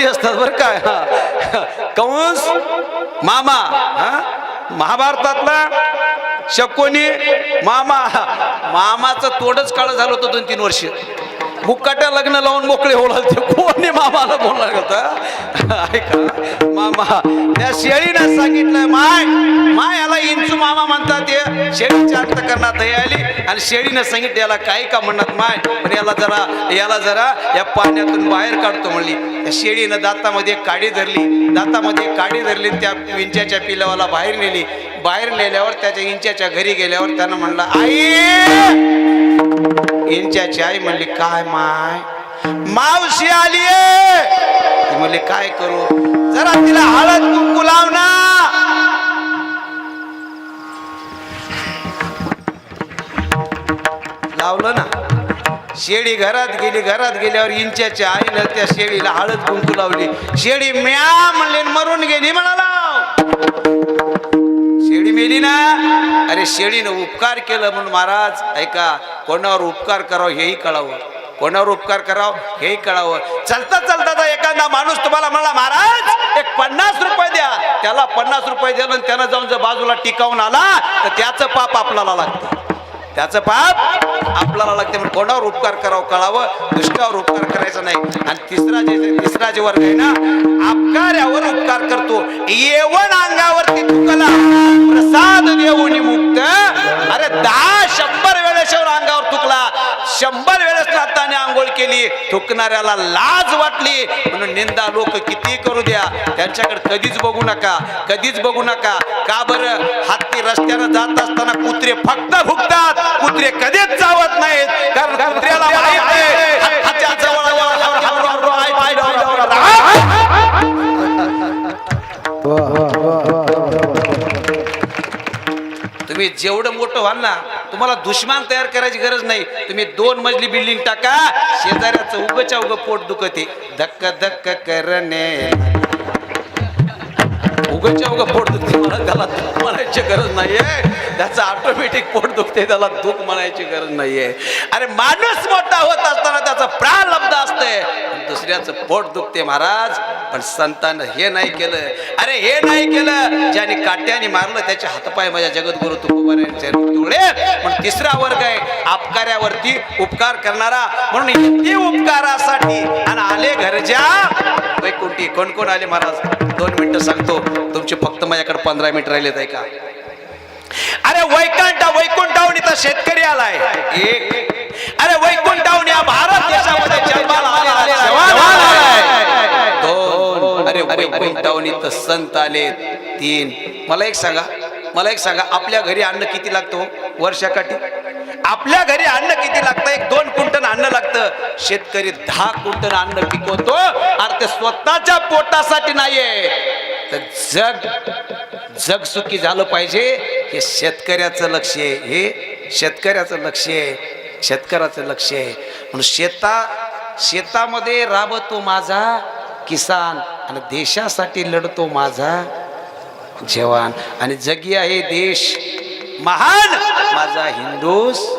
असतात बरं काय. कंस मामा, महाभारतातला शकुनी मामा. मामाचं तोडच काळ झालं होतं 2-3 वर्ष. मुक्काट्या लग्न लावून मोकळे होणार ते. कोणी मामाला बोलणार होता. ऐका मामा, त्या शेळीनं सांगितलं माय माय याला इंचू मामा म्हणतात. ते शेळीच्या अंतकरणात हे आली आणि शेळीनं सांगितलं याला काय का म्हणत माय, पण याला जरा या पाण्यातून बाहेर काढतो म्हणली. त्या शेळीनं दातामध्ये काडी धरली त्या इंच्याच्या पिलावाला बाहेर नेली. बाहेर नेल्यावर त्याच्या इंच्याच्या घरी गेल्यावर त्यानं म्हणलं आई. इंच्याची आई म्हणली काय माय, मावशी आली आहे. म्हणले काय करू, जरा तिला हळद कुंकू लाव ना. लावलं ना. शेळी घरात गेल्यावर इंच्याच्या आईनं त्या शेळीला हळद कुंकू लावली. शेळी म्या म्हणले मरून गेली म्हणाला. शेळी मेली ना. अरे शेळीनं उपकार केलं म्हणून महाराज ऐका, कोणावर उपकार करावं हेही कळावं, कोणावर उपकार करावं हेही कळावं. चलता एखादा माणूस तुम्हाला म्हणला महाराज एक 50 रुपये द्या, त्याला 50 रुपये दिलं आणि त्यानं जाऊन जर बाजूला टिकावून आला तर त्याचं पाप आपल्याला लागतं. त्याचं पाप आपल्याला लागते. म्हणून कोणावर उपकार करावं कळावं, दुसऱ्यावर उपकार करायचा नाही. आणि तिसरा जे वर्ग आहे ना, अपकार्यावर उपकार करतो. येवण अंगावरती थुकला प्रसाद देऊनी मुक्त. अरे 10-100 वेळेसवर अंगावर थुकला, 100 वेळेस नाताने आंघोळ केली, थुकणाऱ्याला लाज वाटली म्हणून निंदा लोक किती करू द्या, त्यांच्याकडे कधीच बघू नका. का बरं, हत्ती रस्त्यानं जात असताना कुत्रे फक्त भुकतात, कुत्रे कधीच चावत नाहीत. कारण कुत्र्याला माहित आहे हत्तीच्या जवळ तुम्ही जेवढं मोठं व्हाल ना, तुम्हाला दुश्मन तयार करायची गरज नाही. तुम्ही 2 मजली बिल्डिंग टाका, शेजाऱ्याचं उगच्या उग पोट दुखते. धक्क धक्क करणे उगच्या उग पोट दुखते. मला त्याला दुःख म्हणायची गरज नाहीये, त्याचं ऑटोमॅटिक पोट दुखते, त्याला दुःख म्हणायची गरज नाहीये. अरे माणूस मोठा होत असताना त्याचं प्रारब्ध असतंय, दुसऱ्याचं पोट दुखते महाराज. पण संतांनं हे नाही केलं. अरे हे नाही केलं, ज्याने काट्याने मारलं त्याचे हातपाय माझ्या जगद्गुरु तुकोबारायांचे तुळे. पण तिसरा वर्ग आहे अपकार्यावरती उपकार करणारा. म्हणून इतकी उपकारासाठी आणि आले घरच्या वैकुंठी. कोण आले महाराज? 2 मिनिटं सांगतो. तुमचे फक्त माझ्याकडे 15 मिनिट राहिलेत आहे का? अरे वैकुंठाहून इथं शेतकरी आलाय एक. अरे वैकुंठाहून या भारत देशामध्ये जन्माला आलेला 2. अरे वैकुंठाहून इथं संत आले 3. मला एक सांगा आपल्या घरी अन्न किती लागतं वर्षाकाठी? आपल्या घरी अन्न किती लागतं? 1-2 क्विंटल अन्न लागतं. शेतकरी 10 क्विंटल अन्न पिकवतो. अरे ते स्वतःच्या पोटासाठी नाहीये, तर जग सुखी झालं पाहिजे हे शेतकऱ्याचं लक्ष आहे. हे शेतकऱ्याचं लक्ष आहे. म्हणून शेतामध्ये राबतो माझा किसान आणि देशासाठी लढतो माझा जवान. आणि जगी आहे देश महान माझा हिंदुस्थान.